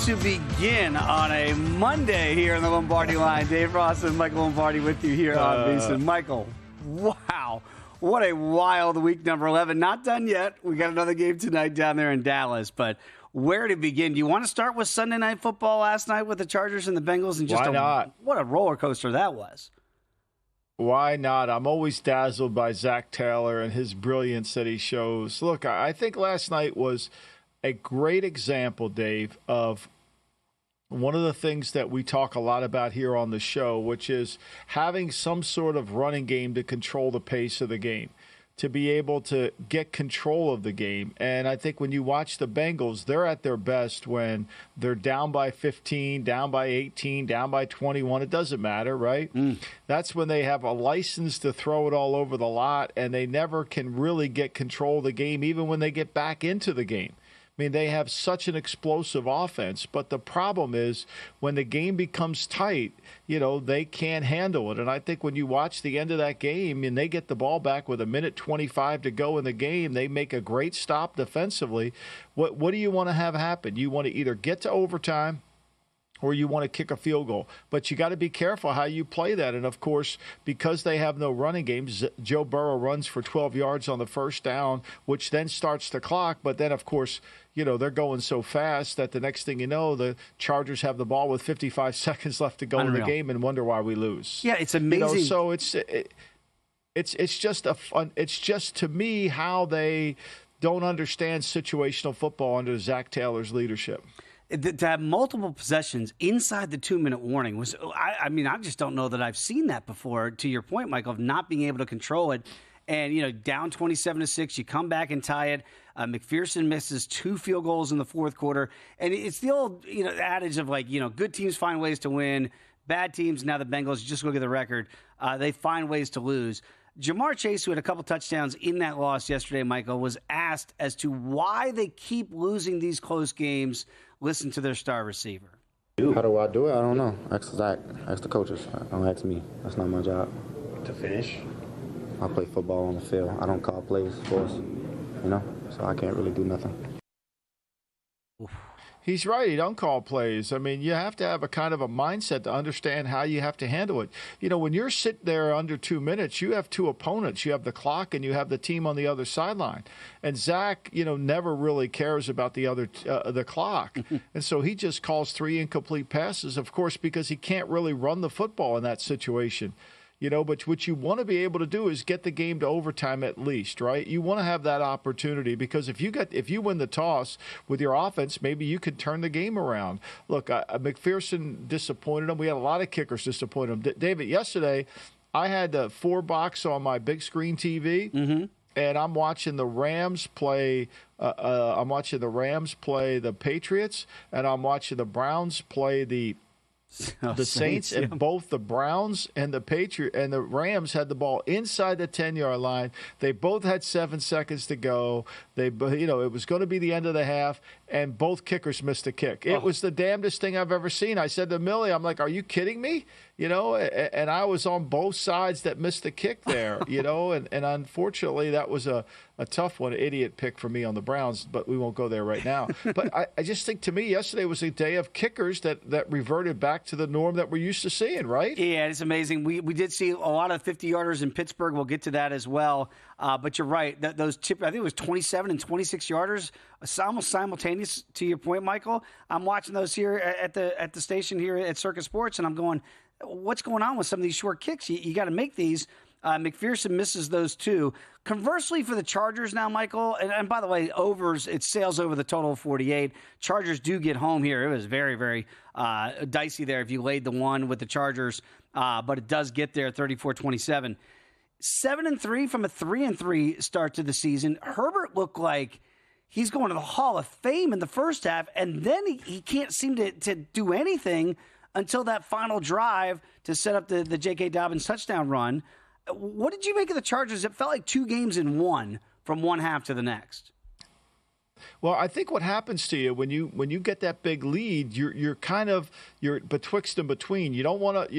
to begin on a Monday here on the Lombardi Line. Dave Ross and Michael Lombardi with you here on VSiN. Michael, wow. What a wild week number 11. Not done yet. We got another game tonight down there in Dallas, but where to begin? Do you want to start with Sunday Night Football last night with the Chargers and the Bengals? And just Why not? What a roller coaster that was. Why not? I'm always dazzled by Zach Taylor and his brilliance that he shows. Look, I think last night was a great example, Dave, of one of the things that we talk a lot about here on the show, which is having some sort of running game to control the pace of the game, to be able to get control of the game. And I think when you watch the Bengals, they're at their best when they're down by 15, down by 18, down by 21. It doesn't matter, right? That's when they have a license to throw it all over the lot, and they never can really get control of the game, even when they get back into the game. I mean, they have such an explosive offense, but the problem is when the game becomes tight, they can't handle it. And I think when you watch the end of that game and they get the ball back with 1:25 to go in the game, they make a great stop defensively. What do you want to have happen? You want to either get to overtime or you want to kick a field goal. But you got to be careful how you play that. And, of course, because they have no running games, Joe Burrow runs for 12 yards on the first down, which then starts the clock. But then, of course, they're going so fast that the next thing you know, the Chargers have the ball with 55 seconds left to go in the game and wonder why we lose. Yeah, it's amazing. So it's just a fun. It's just, to me, how they don't understand situational football under Zach Taylor's leadership. To have multiple possessions inside the 2-minute warning was, I just don't know that I've seen that before, to your point, Michael, of not being able to control it. And, down 27-6, you come back and tie it. McPherson misses 2 field goals in the fourth quarter. And it's the old, adage of good teams find ways to win. Bad teams, now the Bengals, just look at the record, they find ways to lose. Jamar Chase, who had a couple touchdowns in that loss yesterday, Michael, was asked as to why they keep losing these close games. Listen to their star receiver. How do I do it? I don't know. Ask Zach. Ask the coaches. Don't ask me. That's not my job. To finish? I play football on the field. I don't call plays for us, so I can't really do nothing. He's right. He don't call plays. I mean, you have to have a kind of a mindset to understand how you have to handle it. When you're sitting there under 2 minutes, you have 2 opponents. You have the clock and you have the team on the other sideline. And Zach, never really cares about the clock. And so he just calls 3 incomplete passes, of course, because he can't really run the football in that situation. But what you want to be able to do is get the game to overtime at least, right? You want to have that opportunity because if you win the toss with your offense, maybe you could turn the game around. Look, McPherson disappointed him. We had a lot of kickers disappoint him. David, yesterday I had the 4-box on my big screen TV, and I'm watching the Rams play. I'm watching the Rams play the Patriots, and I'm watching the Browns play the Saints, and both the Browns and the Rams had the ball inside the 10-yard line. They both had 7 seconds to go. It was going to be the end of the half, and both kickers missed a kick. It was the damnedest thing I've ever seen. I said to Millie, I'm like, are you kidding me? And I was on both sides that missed the kick there, and unfortunately that was a tough one, idiot pick for me on the Browns, but we won't go there right now. But I just think, to me, yesterday was a day of kickers that reverted back to the norm that we're used to seeing, right? Yeah, it's amazing. We did see a lot of 50-yarders in Pittsburgh. We'll get to that as well. But you're right. Those I think it was 27 and 26-yarders, almost simultaneous, to your point, Michael. I'm watching those here at the station here at Circus Sports, and I'm going, what's going on with some of these short kicks? You got to make these. McPherson misses those 2. Conversely, for the Chargers now, Michael, and by the way, it sails over the total of 48. Chargers do get home here. It was very, very dicey there if you laid the 1 with the Chargers, but it does get there, 34-27. 7-3 from a 3-3 start to the season. Herbert looked like he's going to the Hall of Fame in the first half, and then he can't seem to do anything until that final drive to set up the J.K. Dobbins touchdown run. What did you make of the Chargers? It felt like 2 games in one from one half to the next. Well, I think what happens to you when you get that big lead, you're betwixt and between. You don't want to,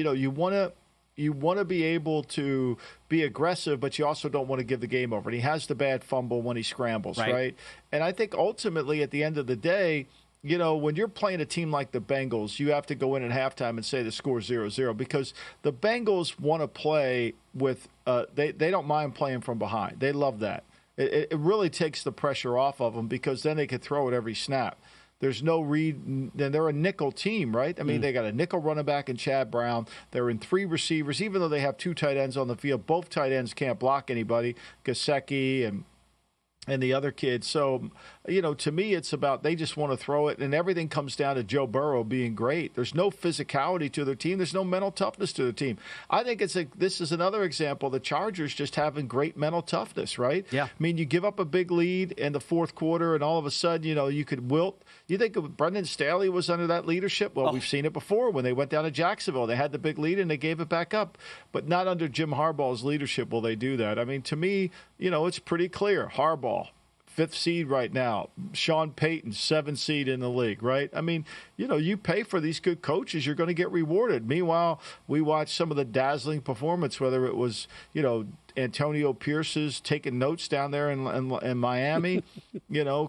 you want to be able to be aggressive, but you also don't want to give the game over. And he has the bad fumble when he scrambles, right? And I think ultimately at the end of the day, when you're playing a team like the Bengals, you have to go in at halftime and say the score 0-0 because the Bengals want to play with they don't mind playing from behind. They love that. It really takes the pressure off of them because then they can throw it every snap. There's no read. Then they're a nickel team, right? I mean, they got a nickel running back in Chad Brown. They're in 3 receivers, even though they have 2 tight ends on the field. Both tight ends can't block anybody, Gesicki and the other kid. So, to me, it's about they just want to throw it, and everything comes down to Joe Burrow being great. There's no physicality to their team. There's no mental toughness to their team. I think this is another example of the Chargers just having great mental toughness, right? Yeah. I mean, you give up a big lead in the fourth quarter, and all of a sudden, you could wilt. You think if Brendan Staley was under that leadership? Well, we've seen it before. When they went down to Jacksonville, they had the big lead, and they gave it back up. But not under Jim Harbaugh's leadership will they do that. I mean, to me, it's pretty clear. Harbaugh, 5th seed right now. Sean Payton, 7th seed in the league, right? I mean, you pay for these good coaches, you're going to get rewarded. Meanwhile, we watched some of the dazzling performance, whether it was, Antonio Pierce's taking notes down there in Miami.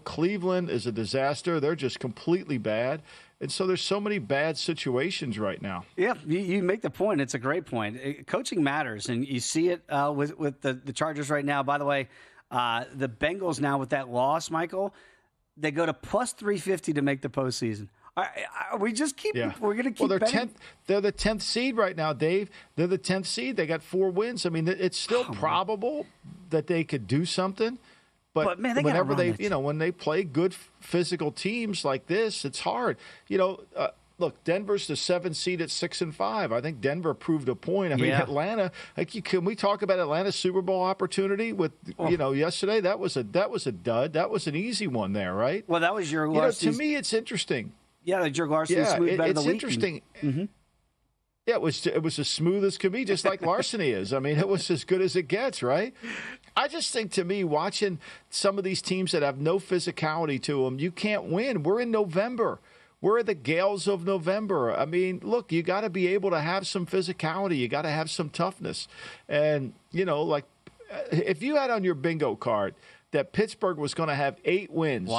Cleveland is a disaster. They're just completely bad. And so there's so many bad situations right now. Yeah, you make the point. It's a great point. Coaching matters, and you see it with the Chargers right now. By the way, the Bengals now with that loss, Michael, they go to plus 350 to make the postseason. We just keep. Yeah. We're going to keep. Well, they're the 10th seed right now, Dave. They're the 10th seed. They got 4 wins. I mean, it's still probable that they could do something. But man, whenever when they play good physical teams like this, it's hard. Look, Denver's the 7th seed at 6-5. I think Denver proved a point. I mean, Atlanta. Can we talk about Atlanta's Super Bowl opportunity with yesterday? That was a dud. That was an easy one there, right? Well, that was your. To me, it's interesting. Yeah, the Jurg Larson smooth bet of the week. It's interesting. Mm-hmm. Yeah, it was as smooth as could be, just like larceny is. I mean, it was as good as it gets, right? I just think, to me, watching some of these teams that have no physicality to them, you can't win. We're in November. We're the gales of November. I mean, look, you got to be able to have some physicality. You got to have some toughness. And, if you had on your bingo card that Pittsburgh was going to have 8 wins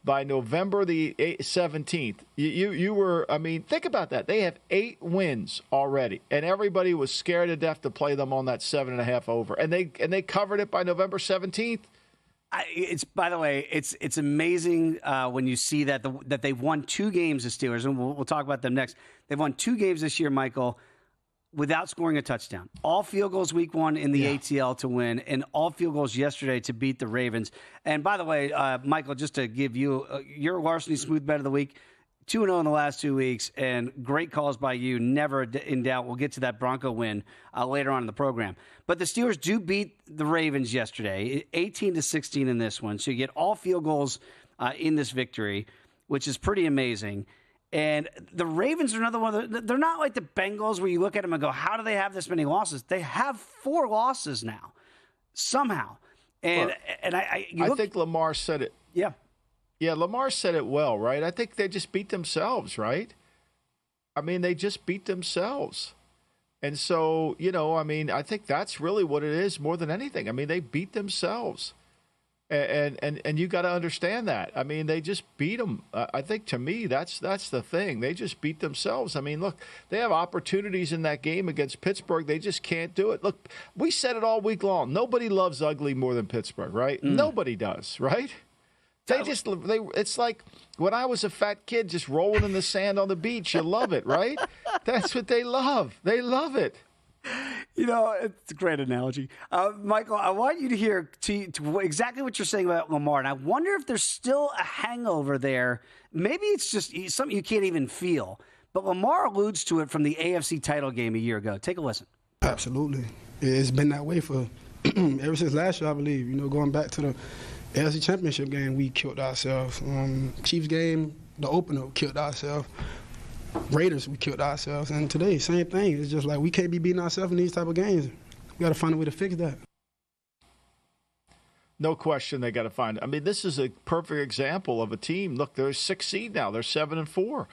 by November the 17th. You were, I mean, think about that. They have 8 wins already, and everybody was scared to death to play them on that 7.5 over, and they covered it by November 17th. By the way, it's amazing when you see that they've won 2 games, the Steelers, and we'll talk about them next. They've won 2 games this year, Michael, without scoring a touchdown. All field goals week 1 in the ATL to win, and all field goals yesterday to beat the Ravens. And by the way, Michael, just to give you your larceny smooth bet of the week, 2-0 in the last 2 weeks, and great calls by you, never in doubt. We'll get to that Bronco win later on in the program. But the Steelers do beat the Ravens yesterday, 18-16 in this one. So you get all field goals in this victory, which is pretty amazing. And the Ravens are another one. They're not like the Bengals where you look at them and go, how do they have this many losses? They have 4 losses now, somehow. And I think Lamar said it. Yeah. Yeah, Lamar said it well, right? I think they just beat themselves, right? I mean, they just beat themselves. And so, I think that's really what it is more than anything. I mean, they beat themselves. And you got to understand that. I mean, they just beat them. I think, to me, that's the thing. They just beat themselves. I mean, look, they have opportunities in that game against Pittsburgh. They just can't do it. Look, we said it all week long. Nobody loves ugly more than Pittsburgh, right? Nobody does, right? It's like when I was a fat kid just rolling in the sand on the beach. You love it, right? That's what they love. They love it. It's a great analogy. Michael, I want you to hear to exactly what you're saying about Lamar. And I wonder if there's still a hangover there. Maybe it's just something you can't even feel. But Lamar alludes to it from the AFC title game a year ago. Take a listen. Absolutely. It's been that way for ever since last year, I believe. Going back to the AFC Championship game, we killed ourselves. Chiefs game, the opener, we killed ourselves. Raiders, we killed ourselves. And today, same thing. It's just like we can't be beating ourselves in these type of games. We got to find a way to fix that. No question they got to find it. I mean, this is a perfect example of a team. Look, they're 6th seed now. They're 7-4.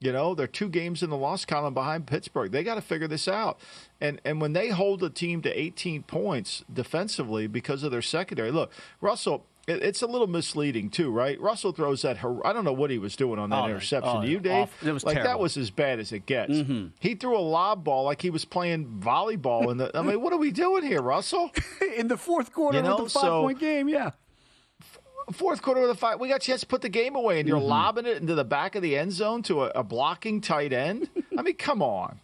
They're 2 games in the loss column behind Pittsburgh. They got to figure this out. And when they hold a team to 18 points defensively because of their secondary, look, Russell, it's a little misleading too, right? Russell throws that. I don't know what he was doing on that interception. Do you, Dave? It was like terrible. That was as bad as it gets. He threw a lob ball like he was playing volleyball. I mean, what are we doing here, Russell? In the fourth quarter with the 5-point game, yeah. Fourth quarter of the fight, we got a chance to put the game away, and you're lobbing it into the back of the end zone to a blocking tight end. I mean, come on.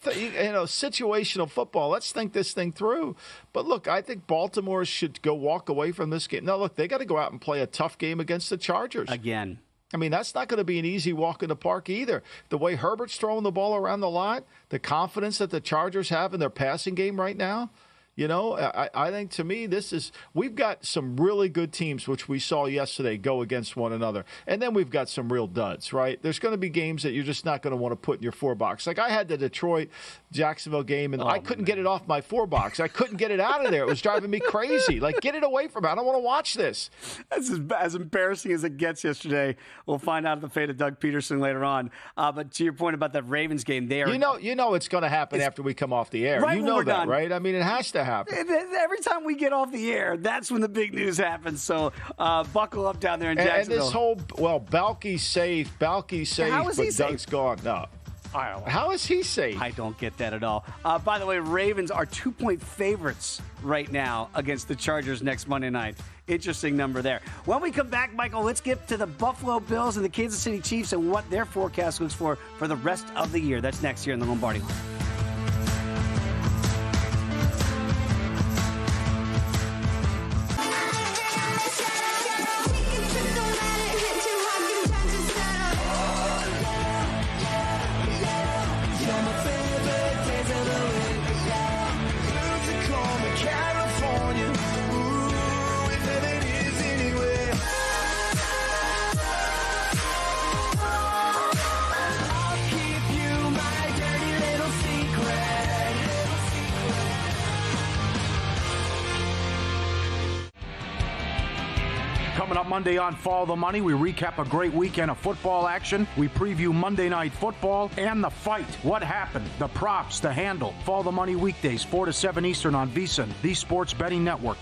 Situational football. Let's think this thing through. But look, I think Baltimore should walk away from this game. Now, look, they got to go out and play a tough game against the Chargers. Again. I mean, that's not going to be an easy walk in the park either. The way Herbert's throwing the ball around the lot, the confidence that the Chargers have in their passing game right now, I think to me we've got some really good teams, which we saw yesterday, go against one another. And then we've got some real duds, right? There's going to be games that you're just not going to want to put in your 4-box. Like I had the Detroit-Jacksonville game, and I couldn't get it off my 4-box. I couldn't get it out of there. It was driving me crazy. Like, get it away from me. I don't want to watch this. That's as embarrassing as it gets yesterday. We'll find out the fate of Doug Peterson later on. But to your point about that Ravens game, they are... You know it's going to happen after we come off the air. Right, you know that, done. right? I mean, it has to happen. Every time we get off the air, that's when the big news happens. So buckle up down there in Jacksonville. And this whole, Balky's safe, but Doug's gone. No. How is he safe? I don't get that at all. By the way, Ravens are 2-point favorites right now against the Chargers next Monday night. Interesting number there. When we come back, Michael, let's get to the Buffalo Bills and the Kansas City Chiefs and what their forecast looks for the rest of the year. That's next year in the Lombardi Line. Coming up Monday on Follow the Money, we recap a great weekend of football action. We preview Monday Night Football and the fight. What happened? The props, the handle. Follow the Money weekdays, 4 to 7 Eastern on VSiN, the Sports Betting Network.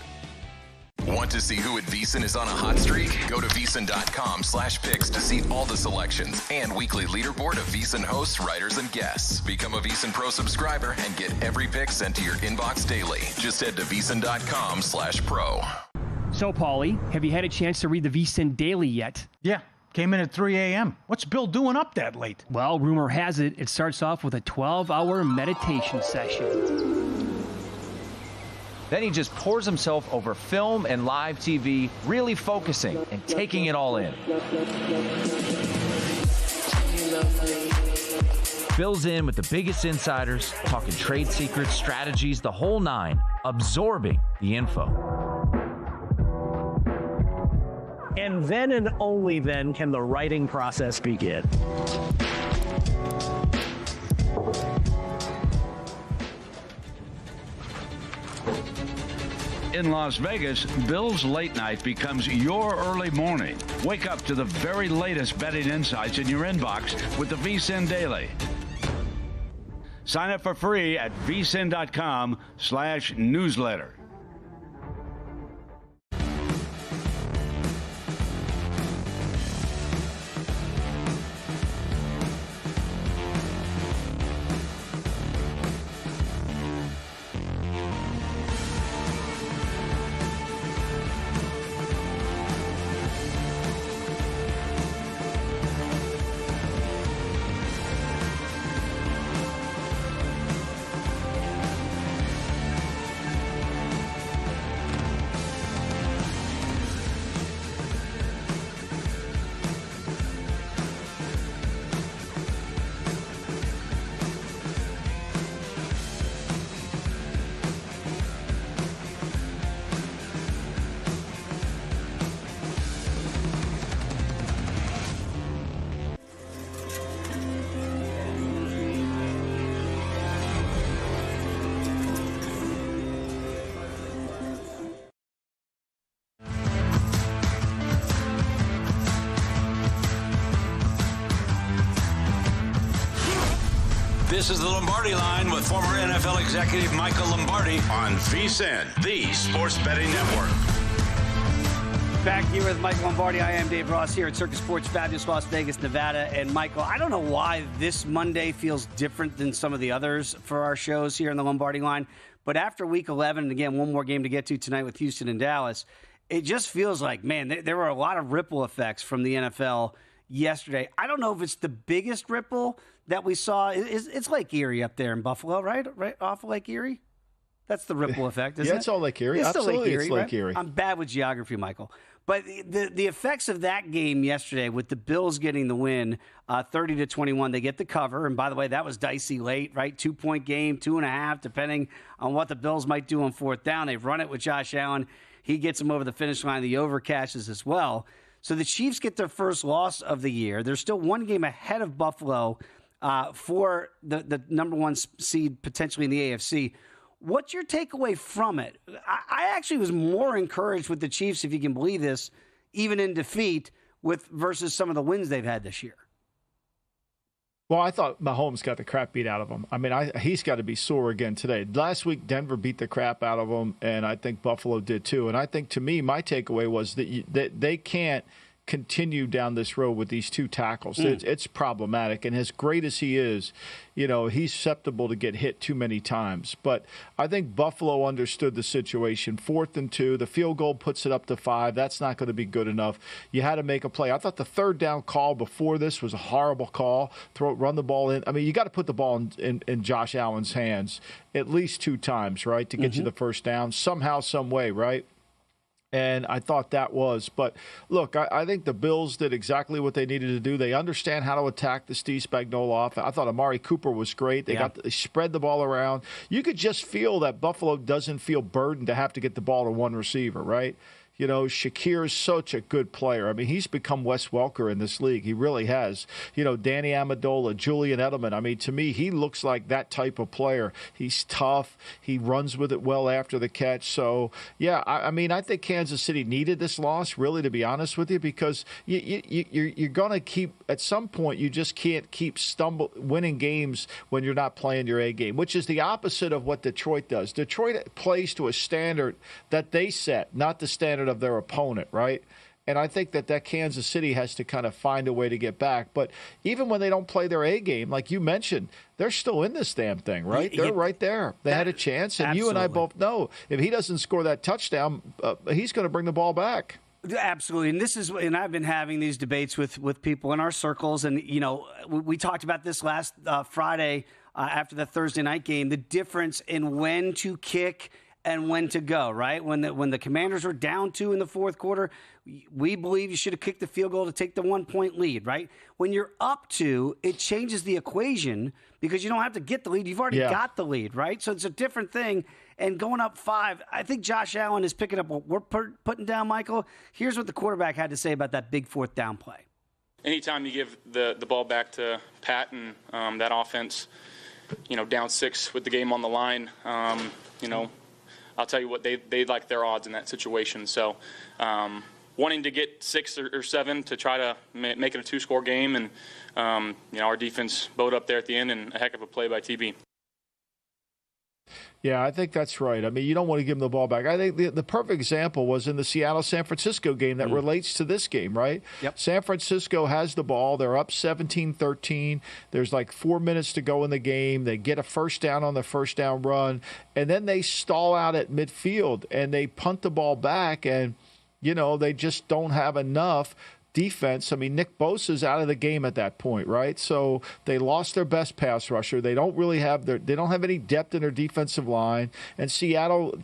Want to see who at VSiN is on a hot streak? Go to VSiN.com/picks to see all the selections and weekly leaderboard of VSiN hosts, writers, and guests. Become a VSiN Pro subscriber and get every pick sent to your inbox daily. Just head to VSiN.com/pro. So, Paulie, have you had a chance to read the VSiN Daily yet? Yeah, came in at 3 a.m. What's Bill doing up that late? Well, rumor has it, it starts off with a 12-hour meditation session. Then he just pours himself over film and live TV, really focusing and taking it all in. Bill's in with the biggest insiders, talking trade secrets, strategies, the whole nine, absorbing the info. And then and only then can the writing process begin. In Las Vegas, Bill's late night becomes your early morning. Wake up to the very latest betting insights in your inbox with the VSiN Daily. Sign up for free at vsin.com/newsletter. This is the Lombardi Line with former NFL executive Michael Lombardi on VSiN, the Sports Betting Network. Back here with Michael Lombardi. I am Dave Ross here at Circus Sports, fabulous Las Vegas, Nevada. And Michael, I don't know why this Monday feels different than some of the others for our shows here in the Lombardi Line. But after Week 11, and again, one more game to get to tonight with Houston and Dallas, it just feels like, man, there were a lot of ripple effects from the NFL yesterday. I don't know if it's the biggest ripple that we saw. It's Lake Erie up there in Buffalo, right? Right off of Lake Erie? That's the ripple effect, isn't it? Yeah, it's all Lake Erie. It's Absolutely, Lake Erie, it's Lake right? Erie. I'm bad with geography, Michael. But the effects of that game yesterday with the Bills getting the win, 30-21, they get the cover. And by the way, that was dicey late, right? 2-point game, 2.5, depending on what the Bills might do on fourth down. They run it with Josh Allen. He gets them over the finish line. The over cashes as well. So the Chiefs get their first loss of the year. They're still one game ahead of Buffalo for the number one seed potentially in the AFC. What's your takeaway from it? I actually was more encouraged with the Chiefs, if you can believe this, even in defeat versus some of the wins they've had this year. Well, I thought Mahomes got the crap beat out of him. I mean, he's got to be sore again today. Last week, Denver beat the crap out of him, and I think Buffalo did too. And I think, to me, my takeaway was that they can't continue down this road with these two tackles. It's problematic. And as great as he is, he's susceptible to get hit too many times. But I think Buffalo understood the situation. 4th and 2, the field goal puts it up to 5. That's not going to be good enough. You had to make a play. I thought the third down call before this was a horrible call. Run the ball in. I mean, you got to put the ball in Josh Allen's hands at least 2 times, right, to get you the first down somehow, some way, right? And I thought that was. But, look, I think the Bills did exactly what they needed to do. They understand how to attack the Steve Spagnuolo offense. I thought Amari Cooper was great. They spread the ball around. You could just feel that Buffalo doesn't feel burdened to have to get the ball to one receiver, right? Shakir is such a good player. I mean, he's become Wes Welker in this league. He really has. Danny Amendola, Julian Edelman. I mean, to me, he looks like that type of player. He's tough. He runs with it well after the catch. So, yeah, I mean, I think Kansas City needed this loss, really, to be honest with you, because you're going to keep, at some point, you just can't keep winning games when you're not playing your A game, which is the opposite of what Detroit does. Detroit plays to a standard that they set, not the standard of their opponent, right? And I think that Kansas City has to kind of find a way to get back. But even when they don't play their A game, like you mentioned, they're still in this damn thing, right? They're right there. They had a chance, and you and I both know if he doesn't score that touchdown, he's going to bring the ball back. Absolutely. And I've been having these debates with people in our circles. And, we talked about this last Friday after the Thursday night game, the difference in when to kick and when to go, right? When the Commanders were down 2 in the fourth quarter, we believe you should have kicked the field goal to take the 1-point lead, right? When you're up 2, it changes the equation because you don't have to get the lead. You've already got the lead, right? So it's a different thing. And going up 5, I think Josh Allen is picking up what we're putting down, Michael. Here's what the quarterback had to say about that big fourth down play. Anytime you give the ball back to Pat and that offense, down 6 with the game on the line, I'll tell you what, they like their odds in that situation. So wanting to get 6 or 7 to try to make it a 2-score game, and our defense bowed up there at the end, and a heck of a play by TB. Yeah, I think that's right. I mean, you don't want to give them the ball back. I think the perfect example was in the Seattle-San Francisco game that relates to this game, right? Yep. San Francisco has the ball. They're up 17-13. There's like 4 minutes to go in the game. They get a first down on the first down run, and then they stall out at midfield, and they punt the ball back, and, they just don't have enough defense. I mean, Nick Bosa's out of the game at that point, right? So they lost their best pass rusher. They don't really have they don't have any depth in their defensive line. And Seattle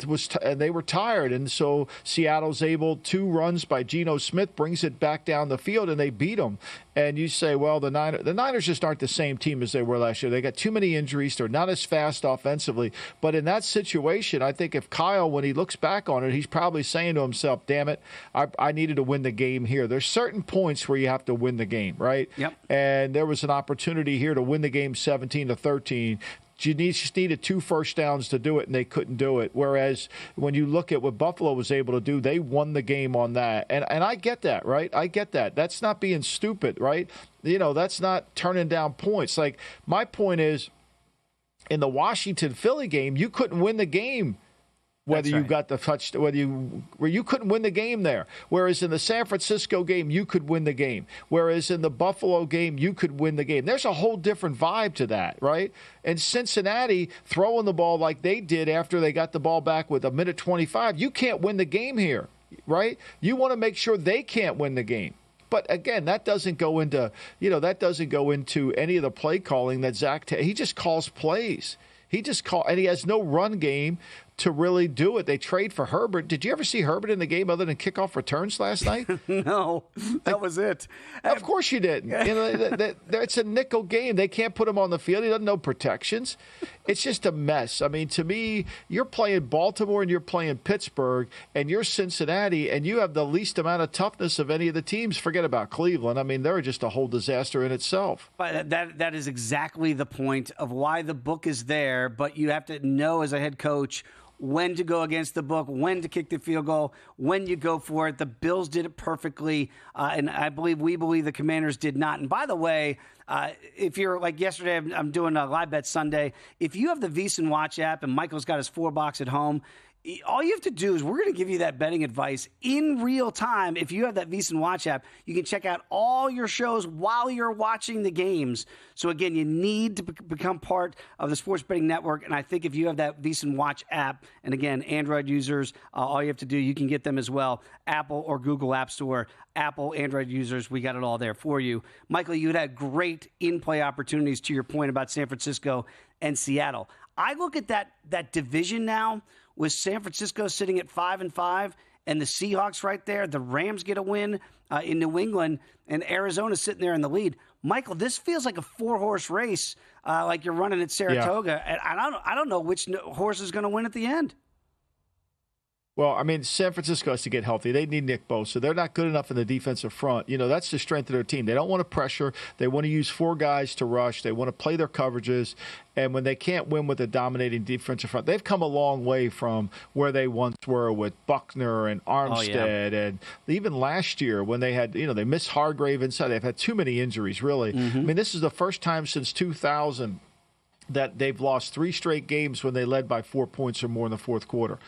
they were tired, and so Seattle's able 2 runs by Geno Smith brings it back down the field, and they beat them. And you say, well, the Niners just aren't the same team as they were last year. They got too many injuries. They're not as fast offensively. But in that situation, I think if Kyle, when he looks back on it, he's probably saying to himself, damn it, I needed to win the game here. There's certain points where you have to win the game, right? Yep. And there was an opportunity here to win the game 17-13. You just needed 2 first downs to do it, and they couldn't do it. Whereas when you look at what Buffalo was able to do, they won the game on that. And I get that, right? I get that. That's not being stupid, right? That's not turning down points. Like, my point is, in the Washington-Philly game, you couldn't win the game whether you got the touchdown, where you couldn't win the game there. Whereas in the San Francisco game, you could win the game. Whereas in the Buffalo game, you could win the game. There's a whole different vibe to that, right? And Cincinnati throwing the ball like they did after they got the ball back with 1:25, you can't win the game here, right? You want to make sure they can't win the game. But again, that doesn't go into any of the play calling that Zach. He just calls plays. And he has no run game to really do it. They trade for Herbert. Did you ever see Herbert in the game other than kickoff returns last night? No, that was it. Of course you didn't. It's a nickel game. They can't put him on the field. He doesn't know protections. It's just a mess. I mean, to me, you're playing Baltimore and you're playing Pittsburgh and you're Cincinnati and you have the least amount of toughness of any of the teams. Forget about Cleveland. I mean, they're just a whole disaster in itself. But that is exactly the point of why the book is there. But you have to know as a head coach when to go against the book, when to kick the field goal, when you go for it. The Bills did it perfectly, and we believe the Commanders did not. And by the way, if you're like yesterday, I'm doing a live bet Sunday. If you have the VSiN Watch app and Michael's got his 4-box at home, all you have to do is we're going to give you that betting advice in real time. If you have that VSiN Watch app, you can check out all your shows while you're watching the games. So, again, you need to become part of the Sports Betting Network. And I think if you have that VSiN Watch app, and, again, Android users, all you have to do, you can get them as well, Apple or Google App Store. Apple, Android users, we got it all there for you. Michael, you had great in-play opportunities to your point about San Francisco and Seattle. I look at that division now with San Francisco sitting at 5-5 and the Seahawks right there. The Rams get a win in New England and Arizona sitting there in the lead. Michael, this feels like a 4-horse race like you're running at Saratoga. Yeah. And I don't know which horse is going to win at the end. Well, I mean, San Francisco has to get healthy. They need Nick Bosa. They're not good enough in the defensive front. That's the strength of their team. They don't want to pressure. They want to use 4 guys to rush. They want to play their coverages. And when they can't win with a dominating defensive front, they've come a long way from where they once were with Buckner and Armstead. And even last year when they had, they missed Hargrave inside. They've had too many injuries, really. Mm-hmm. I mean, this is the first time since 2000 that they've lost 3 straight games when they led by 4 points or more in the fourth quarter.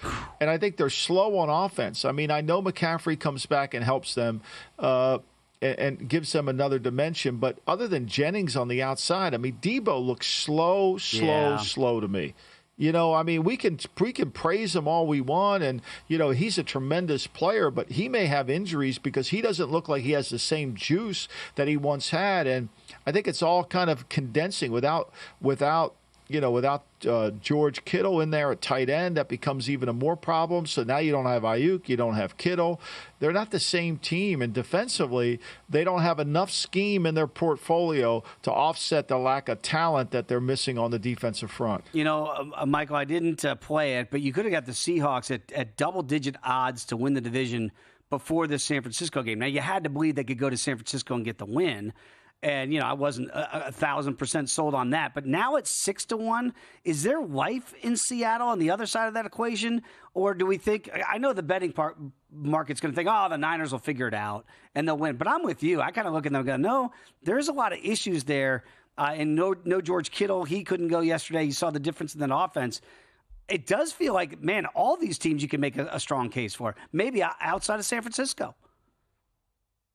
And I think they're slow on offense. I mean, I know McCaffrey comes back and helps them and gives them another dimension. But other than Jennings on the outside, I mean, Debo looks slow to me. I mean, we can praise him all we want, and, he's a tremendous player, but he may have injuries because he doesn't look like he has the same juice that he once had. And I think it's all kind of condensing without George Kittle in there at tight end. That becomes even a more problem. So now you don't have Ayuk, you don't have Kittle. They're not the same team, and defensively, they don't have enough scheme in their portfolio to offset the lack of talent that they're missing on the defensive front. Michael, I didn't play it, but you could have got the Seahawks at double-digit odds to win the division before this San Francisco game. Now, you had to believe they could go to San Francisco and get the win. And, I wasn't 1,000% sold on that. But now it's 6-1. Is there life in Seattle on the other side of that equation? Or do we think – I know the betting market's going to think, the Niners will figure it out and they'll win. But I'm with you. I kind of look at them and go, no, there's a lot of issues there. And no George Kittle. He couldn't go yesterday. You saw the difference in that offense. It does feel like, man, all these teams you can make a strong case for. Maybe outside of San Francisco.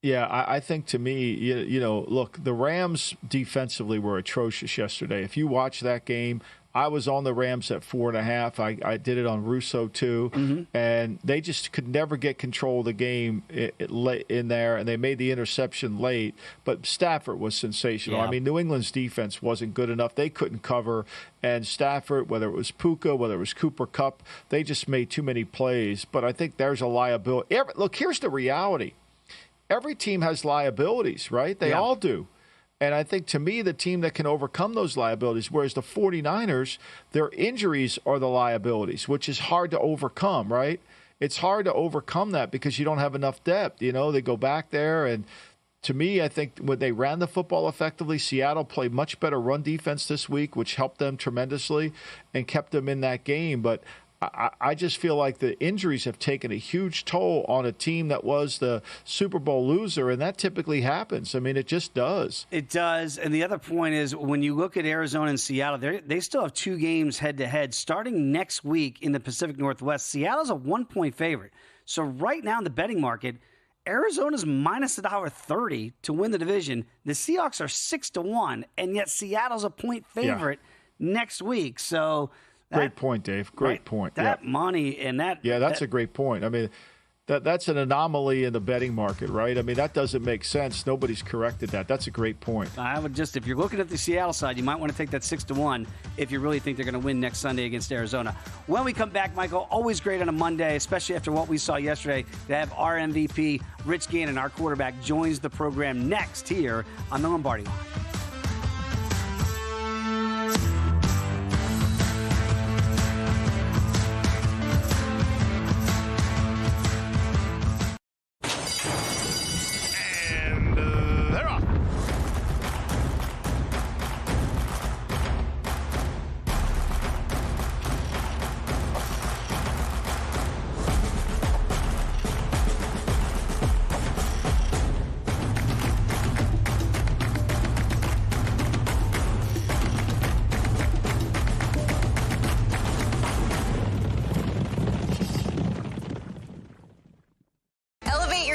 Yeah, I think to me, look, the Rams defensively were atrocious yesterday. If you watch that game, I was on the Rams at 4.5. I did it on Russo too, and they just could never get control of the game in there, and they made the interception late. But Stafford was sensational. Yeah. I mean, New England's defense wasn't good enough. They couldn't cover, and Stafford, whether it was Puka, whether it was Cooper Kupp, they just made too many plays. But I think there's a liability. Look, here's the reality. Every team has liabilities, right? They all do. And I think, to me, the team that can overcome those liabilities, whereas the 49ers, their injuries are the liabilities, which is hard to overcome, right? It's hard to overcome that because you don't have enough depth. They go back there. And to me, I think when they ran the football effectively, Seattle played much better run defense this week, which helped them tremendously and kept them in that game. But I just feel like the injuries have taken a huge toll on a team that was the Super Bowl loser, and that typically happens. I mean, it just does. It does. And the other point is when you look at Arizona and Seattle, they still have 2 games head-to-head starting next week in the Pacific Northwest. Seattle's a 1-point favorite. So right now in the betting market, Arizona's minus $1.30 to win the division. The Seahawks are 6-1, and yet Seattle's a point favorite next week. So great point, Dave. Great point. That money and that. Yeah, that's a great point. I mean, that's an anomaly in the betting market, right? I mean, that doesn't make sense. Nobody's corrected that. That's a great point. I would just, if you're looking at the Seattle side, you might want to take that 6-1 if you really think they're going to win next Sunday against Arizona. When we come back, Michael, always great on a Monday, especially after what we saw yesterday, to have our MVP, Rich Gannon, our quarterback, joins the program next here on the Lombardi Line.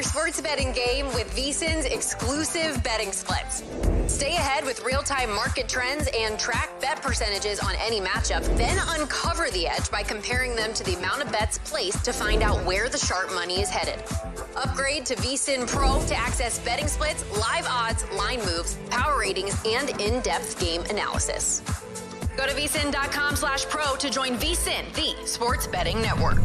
Sports betting game with VSiN's exclusive betting splits. Stay ahead with real-time market trends and track bet percentages on any matchup, then uncover the edge by comparing them to the amount of bets placed to find out where the sharp money is headed. Upgrade to VSiN Pro to access betting splits, live odds, line moves, power ratings, and in-depth game analysis. Go to VSiN.com/pro to join VSiN, the sports betting network.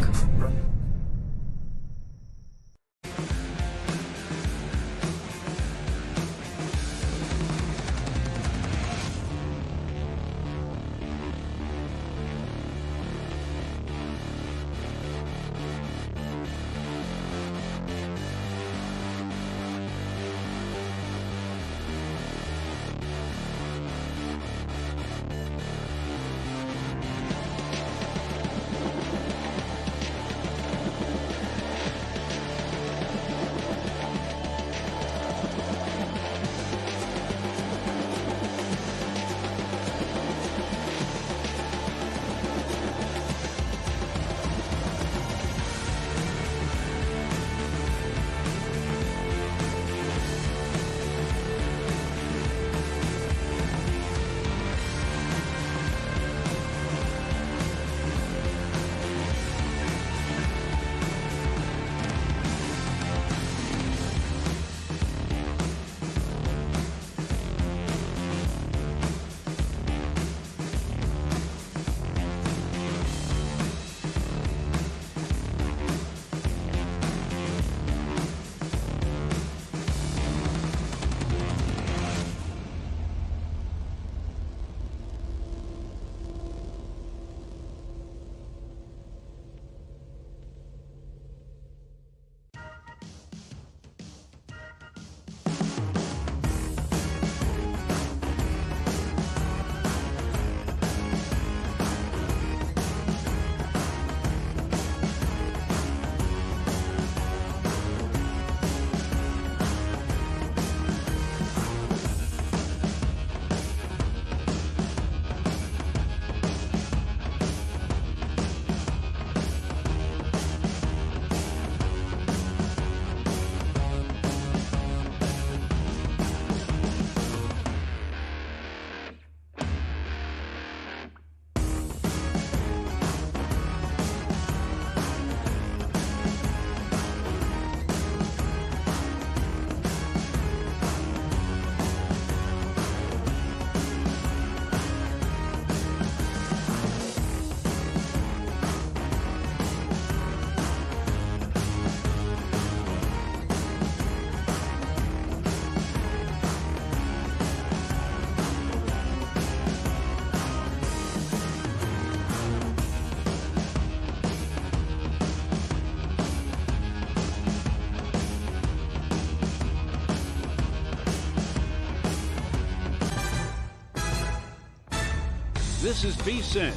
This is VSiN,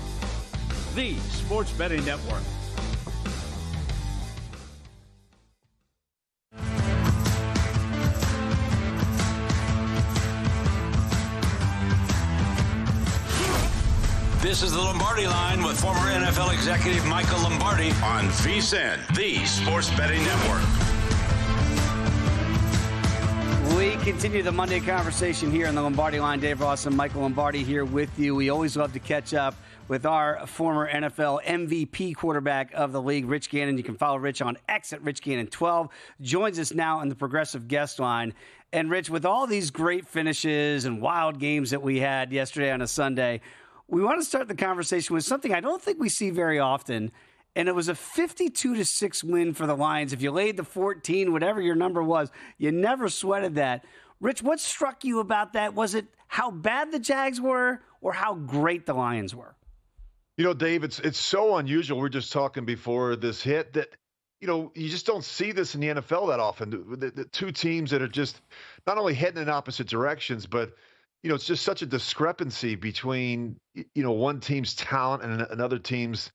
the Sports Betting Network. This is the Lombardi Line with former NFL executive Michael Lombardi on VSiN, the Sports Betting Network. We continue the Monday conversation here on the Lombardi Line. Dave Ross and Michael Lombardi here with you. We always love to catch up with our former NFL MVP quarterback of the league, Rich Gannon. You can follow Rich on X at RichGannon12. Joins us now on the Progressive Guest Line. And Rich, with all these great finishes and wild games that we had yesterday on a Sunday, we want to start the conversation with something I don't think we see very often, and it was a 52-6 win for the Lions. If you laid the 14, whatever your number was, you never sweated that. Rich, what struck you about that? Was it how bad the Jags were or how great the Lions were? You know, Dave, it's so unusual. We were just talking before this hit that, you know, you just don't see this in the NFL that often. The two teams that are just not only heading in opposite directions, but you know, it's just such a discrepancy between, you know, one team's talent and another team's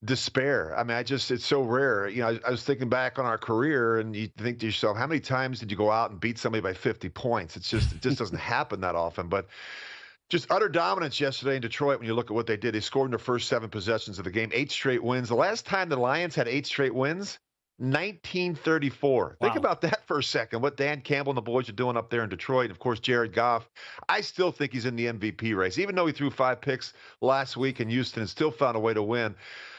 despair. I mean, it's so rare. You know, I was thinking back on our career and you think to yourself, how many times did you go out and beat somebody by 50 points? It just doesn't happen that often. But just utter dominance yesterday in Detroit when you look at what they did. They scored in their first 7 possessions of the game, 8 straight wins. The last time the Lions had 8 straight wins, 1934. Wow. Think about that for a second, what Dan Campbell and the boys are doing up there in Detroit. And, of course, Jared Goff. I still think he's in the MVP race, even though he threw 5 picks last week in Houston and still found a way to win.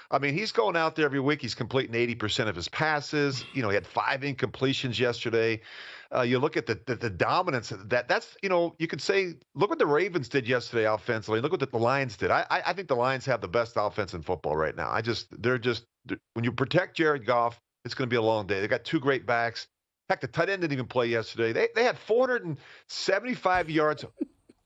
I mean, he's going out there every week. He's completing 80% of his passes. You know, he had 5 incompletions yesterday. You look at the dominance of that. That's, you know, you could say, look what the Ravens did yesterday offensively. Look what the Lions did. I think the Lions have the best offense in football right now. When you protect Jared Goff, it's going to be a long day. They got 2 great backs. Heck, the tight end didn't even play yesterday. They had 475 yards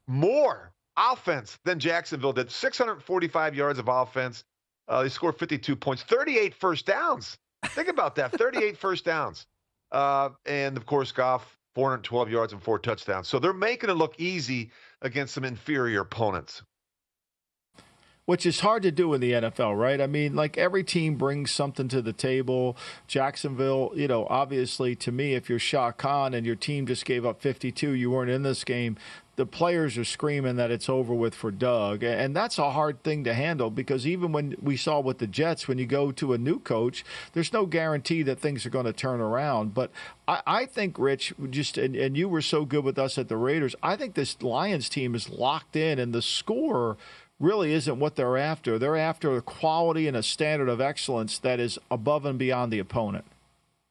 more offense than Jacksonville did. 645 yards of offense. They scored 52 points, 38 first downs. Think about that, 38 first downs. And, of course, Goff, 412 yards and 4 touchdowns. So they're making it look easy against some inferior opponents. Which is hard to do in the NFL, right? I mean, like every team brings something to the table. Jacksonville, you know, obviously to me, if you're Shah Khan and your team just gave up 52, you weren't in this game, the players are screaming that it's over with for Doug. And that's a hard thing to handle because even when we saw with the Jets, when you go to a new coach, there's no guarantee that things are going to turn around. But I think, Rich, and you were so good with us at the Raiders, I think this Lions team is locked in and the score really isn't what they're after. They're after a quality and a standard of excellence that is above and beyond the opponent.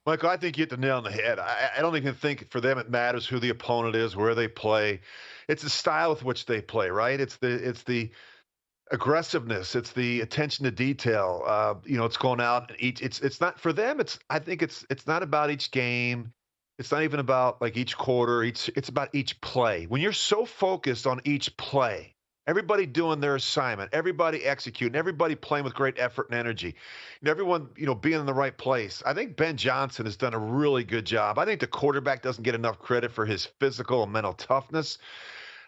Michael, I think you hit the nail on the head. I don't even think for them it matters who the opponent is, where they play. It's the style with which they play, right? It's the aggressiveness. It's the attention to detail. You know, it's going out. It's not for them. I think it's not about each game. It's not even about like each quarter. It's about each play. When you're so focused on each play, everybody doing their assignment, everybody executing, everybody playing with great effort and energy, and everyone, you know, being in the right place. I think Ben Johnson has done a really good job. I think the quarterback doesn't get enough credit for his physical and mental toughness.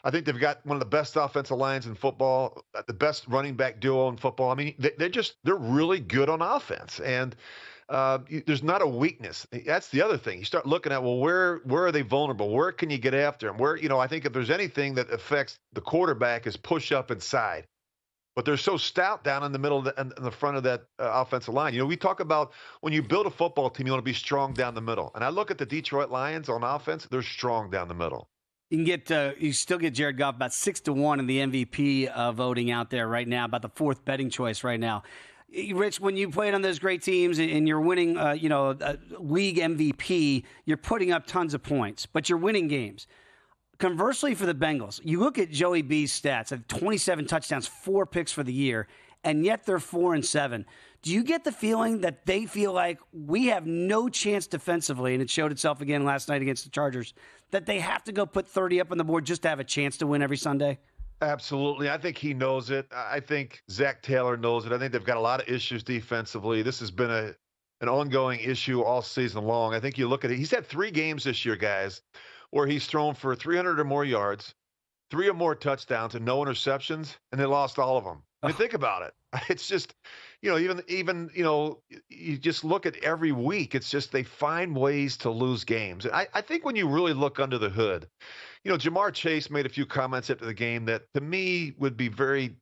I think they've got one of the best offensive lines in football, the best running back duo in football. I mean, they're really good on offense, and there's not a weakness. That's the other thing. You start looking at, well, where are they vulnerable? Where can you get after them? Where, you know, I think if there's anything that affects the quarterback is push up inside. But they're so stout down in the middle and the front of that offensive line. You know, we talk about when you build a football team, you want to be strong down the middle. And I look at the Detroit Lions on offense; they're strong down the middle. You can you still get Jared Goff about 6-1 in the MVP voting out there right now, about the 4th betting choice right now. Rich, when you played on those great teams and you're winning, league MVP, you're putting up tons of points, but you're winning games. Conversely, for the Bengals, you look at Joey B's stats of 27 touchdowns, 4 picks for the year, and yet they're 4-7. Do you get the feeling that they feel like we have no chance defensively, and it showed itself again last night against the Chargers, that they have to go put 30 up on the board just to have a chance to win every Sunday? Absolutely. I think he knows it. I think Zach Taylor knows it. I think they've got a lot of issues defensively. This has been an ongoing issue all season long. I think you look at it. He's had 3 games this year, guys, where he's thrown for 300 or more yards, 3 or more touchdowns, and no interceptions, and they lost all of them. I mean, think about it. It's just, even you just look at every week. It's just they find ways to lose games. I think when you really look under the hood, Jamar Chase made a few comments after the game that to me would be very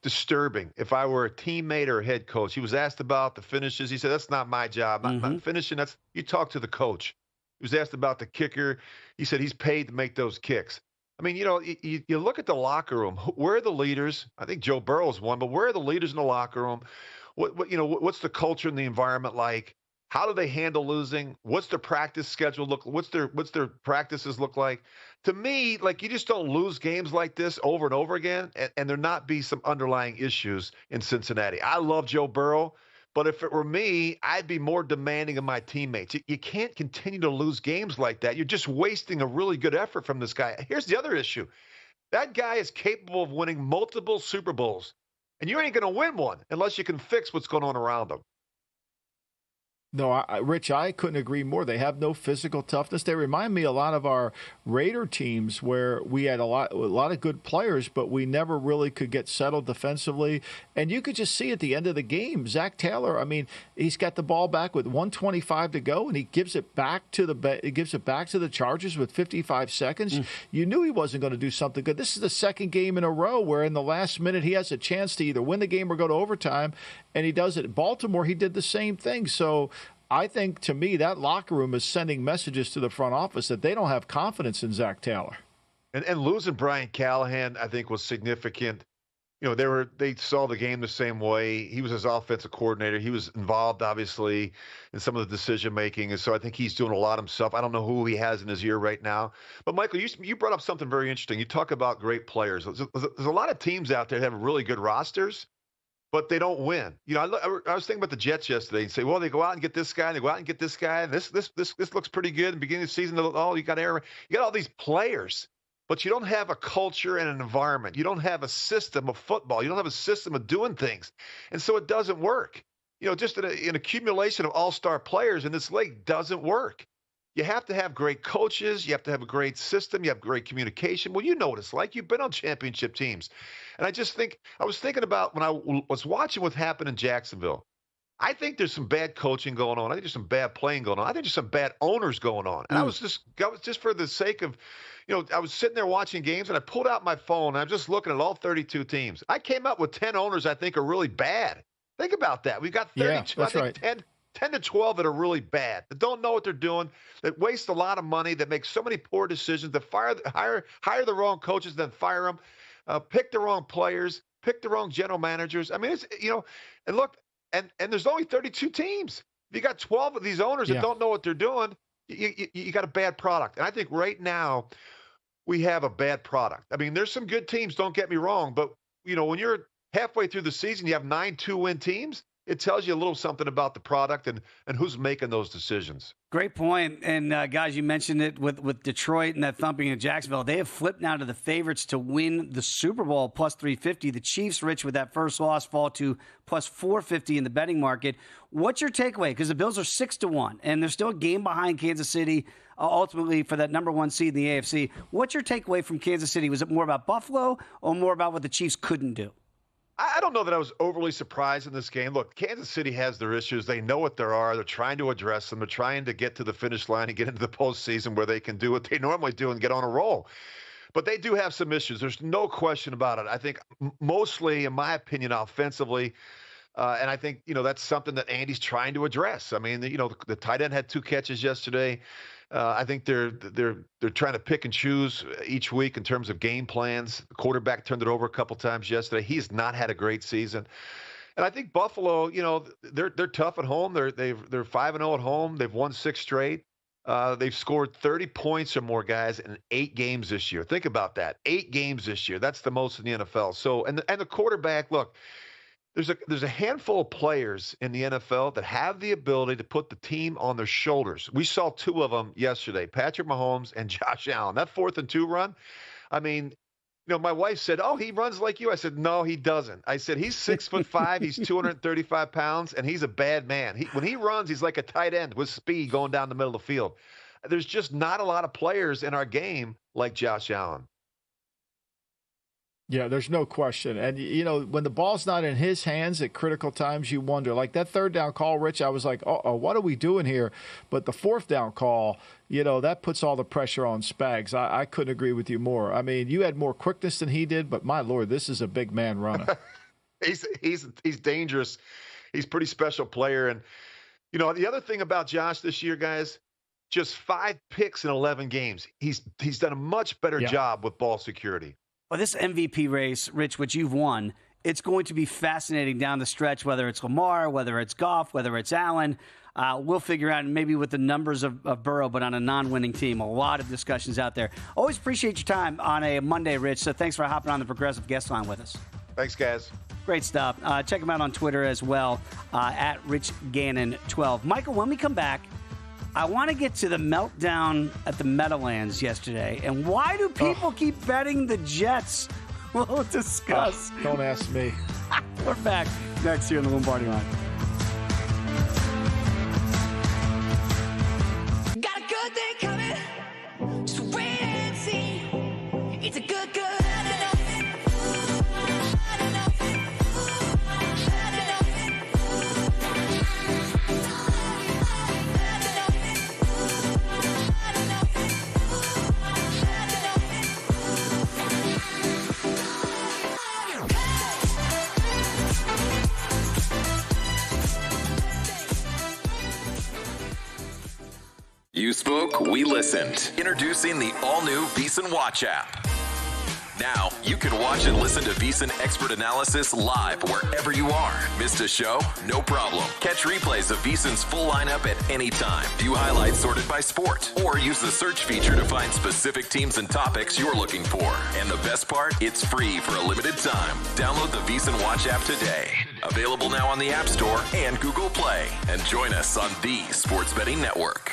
disturbing if I were a teammate or a head coach. He was asked about the finishes. He said, "That's not my job. Not finishing. You talk to the coach." He was asked about the kicker. He said he's paid to make those kicks. I mean, you look at the locker room. Where are the leaders? I think Joe Burrow is one, but where are the leaders in the locker room? What's the culture and the environment like? How do they handle losing? What's their practice schedule look? What's their practices look like? To me, you just don't lose games like this over and over again, and there not be some underlying issues in Cincinnati. I love Joe Burrow, but if it were me, I'd be more demanding of my teammates. You can't continue to lose games like that. You're just wasting a really good effort from this guy. Here's the other issue. That guy is capable of winning multiple Super Bowls, and you ain't going to win one unless you can fix what's going on around him. No, Rich, I couldn't agree more. They have no physical toughness. They remind me a lot of our Raider teams where we had a lot of good players, but we never really could get settled defensively. And you could just see at the end of the game, Zach Taylor, I mean, he's got the ball back with 1:25 to go, and he gives it back to the Chargers with 55 seconds. You knew he wasn't going to do something good. This is the second game in a row where in the last minute he has a chance to either win the game or go to overtime, and he does it. In Baltimore, he did the same thing. So I think, to me, that locker room is sending messages to the front office that they don't have confidence in Zach Taylor. And losing Brian Callahan, I think, was significant. They saw the game the same way. He was his offensive coordinator. He was involved, obviously, in some of the decision-making. And so I think he's doing a lot himself. I don't know who he has in his ear right now. But, Michael, you brought up something very interesting. You talk about great players. There's a lot of teams out there that have really good rosters, but they don't win. I was thinking about the Jets yesterday and say, well, they go out and get this guy, and they go out and get this guy, and this looks pretty good. In the beginning of the season, you got all these players, but you don't have a culture and an environment. You don't have a system of football. You don't have a system of doing things, and so it doesn't work. Just an accumulation of all-star players in this league doesn't work. You have to have great coaches. You have to have a great system. You have great communication. Well, you know what it's like. You've been on championship teams. And I was thinking about when I was watching what happened in Jacksonville. I think there's some bad coaching going on. I think there's some bad playing going on. I think there's some bad owners going on. And I was just for the sake of, I was sitting there watching games, and I pulled out my phone, and I'm just looking at all 32 teams. I came up with 10 owners I think are really bad. Think about that. We've got 32. Yeah, that's right. 10 to 12 that are really bad, that don't know what they're doing, that waste a lot of money, that make so many poor decisions, that hire the wrong coaches, then fire them, pick the wrong players, pick the wrong general managers. I mean, it's, and look, and there's only 32 teams. If you got 12 of these owners that don't know what they're doing, you got a bad product. And I think right now we have a bad product. I mean, there's some good teams, don't get me wrong, but, when you're halfway through the season, you have 9 2-win teams. It tells you a little something about the product and who's making those decisions. Great point. And, guys, you mentioned it with Detroit and that thumping in Jacksonville. They have flipped now to the favorites to win the Super Bowl, plus 350. The Chiefs, Rich, with that first loss, fall to plus 450 in the betting market. What's your takeaway? Because the Bills are 6-1, and they're still a game behind Kansas City, ultimately for that number 1 seed in the AFC. What's your takeaway from Kansas City? Was it more about Buffalo or more about what the Chiefs couldn't do? I don't know that I was overly surprised in this game. Look, Kansas City has their issues. They know what there are. They're trying to address them. They're trying to get to the finish line and get into the postseason where they can do what they normally do and get on a roll. But they do have some issues. There's no question about it. I think mostly, in my opinion, offensively. And I think, that's something that Andy's trying to address. I mean, the tight end had 2 catches yesterday. I think they're trying to pick and choose each week in terms of game plans. The quarterback turned it over a couple times yesterday. He's not had a great season. And I think Buffalo, they're tough at home. They're 5-0 at home. They've won 6 straight. They've scored 30 points or more, guys, in 8 games this year. Think about that. 8 games this year. That's the most in the NFL. So, and the quarterback, look, there's a handful of players in the NFL that have the ability to put the team on their shoulders. We saw 2 of them yesterday, Patrick Mahomes and Josh Allen. That 4th and 2 run, I mean, my wife said, "Oh, he runs like you." I said, "No, he doesn't." I said, "He's 6'5", he's 235 pounds, and he's a bad man. When he runs, he's like a tight end with speed going down the middle of the field." There's just not a lot of players in our game like Josh Allen. Yeah, there's no question. And, when the ball's not in his hands at critical times, you wonder. Like that third down call, Rich, I was like, what are we doing here? But the fourth down call, that puts all the pressure on Spags. I couldn't agree with you more. I mean, you had more quickness than he did, but my Lord, this is a big man runner. He's dangerous. He's a pretty special player. And, the other thing about Josh this year, guys, just 5 picks in 11 games. He's done a much better job with ball security. Well, this MVP race, Rich, which you've won, it's going to be fascinating down the stretch, whether it's Lamar, whether it's Goff, whether it's Allen. We'll figure out maybe with the numbers of Burrow, but on a non-winning team. A lot of discussions out there. Always appreciate your time on a Monday, Rich. So thanks for hopping on the Progressive Guest Line with us. Thanks, guys. Great stuff. Check him out on Twitter as well, at RichGannon12. Michael, when we come back, I want to get to the meltdown at the Meadowlands yesterday. And why do people keep betting the Jets? We'll discuss. Don't ask me. We're back next here on the Lombardi Line. Got a good thing coming. Just wait and see. It's a good. You spoke, we listened. Introducing the all-new VSiN Watch app. Now, you can watch and listen to VSiN expert analysis live wherever you are. Missed a show? No problem. Catch replays of VSiN's full lineup at any time. View highlights sorted by sport. Or use the search feature to find specific teams and topics you're looking for. And the best part? It's free for a limited time. Download the VSiN Watch app today. Available now on the App Store and Google Play. And join us on the Sports Betting Network.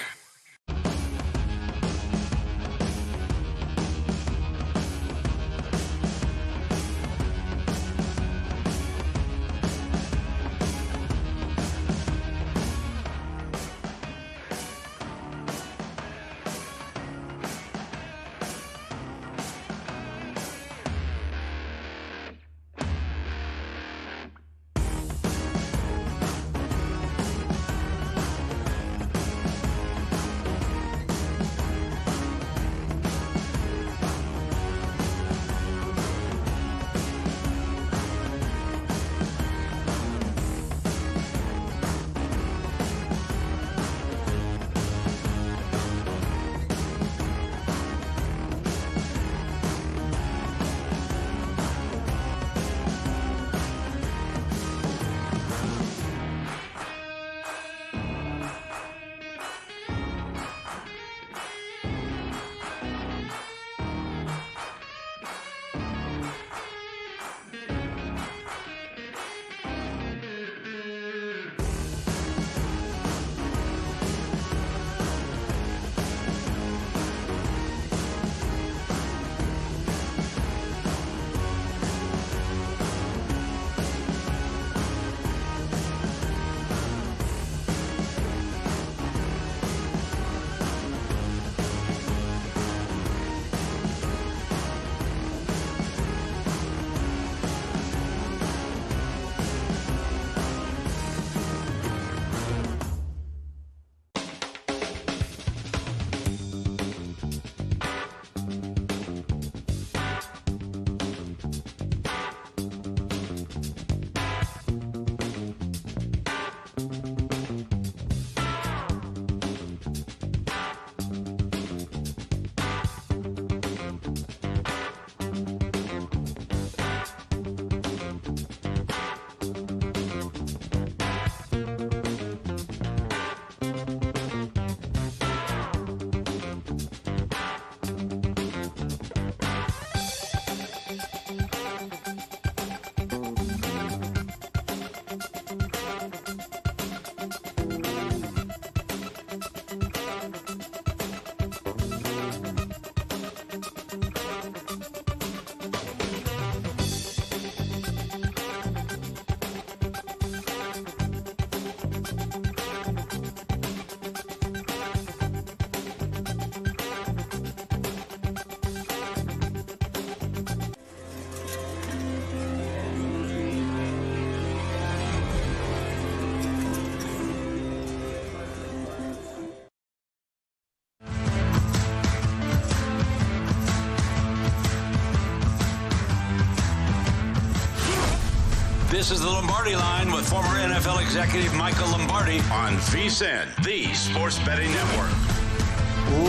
This is the Lombardi Line with former NFL executive Michael Lombardi on VSiN, the Sports Betting Network.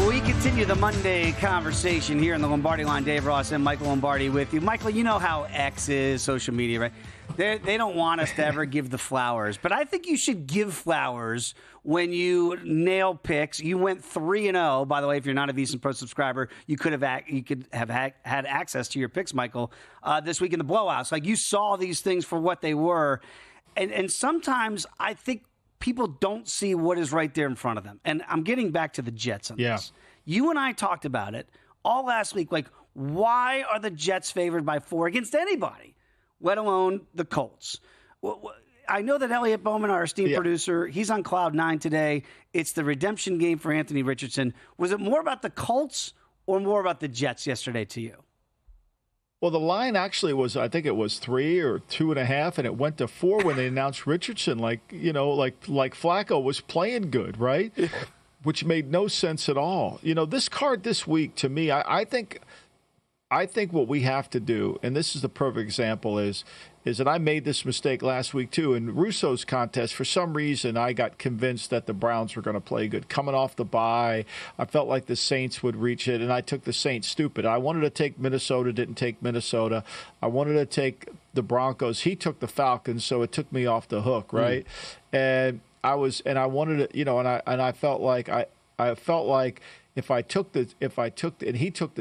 We continue the Monday conversation here in the Lombardi Line. Dave Ross and Michael Lombardi with you. Michael, you know how X is, social media, right? They don't want us to ever give the flowers. But I think you should give flowers when you nail picks. You went 3-0. By the way, if you're not a VSiN Pro subscriber, you could have had access to your picks, Michael, this week in the blowouts. Like, you saw these things for what they were. And sometimes I think people don't see what is right there in front of them. And I'm getting back to the Jets on this. You and I talked about it all last week. Like, why are the Jets favored by 4 against anybody, let alone the Colts? I know that Elliot Bowman, our esteemed producer, he's on cloud 9 today. It's the redemption game for Anthony Richardson. Was it more about the Colts or more about the Jets yesterday to you? Well, the line actually was, I think it was 3 or 2.5, and it went to 4 when they announced Richardson. Like Flacco was playing good, right? Which made no sense at all. This card this week, to me, I think what we have to do, and this is the perfect example, is that I made this mistake last week too. In Russo's contest, for some reason, I got convinced that the Browns were going to play good. Coming off the bye, I felt like the Saints would reach it, and I took the Saints stupid. I wanted to take Minnesota, didn't take Minnesota. I wanted to take the Broncos. He took the Falcons, so it took me off the hook, right? And I wanted to, and I felt like I felt like if I took the he took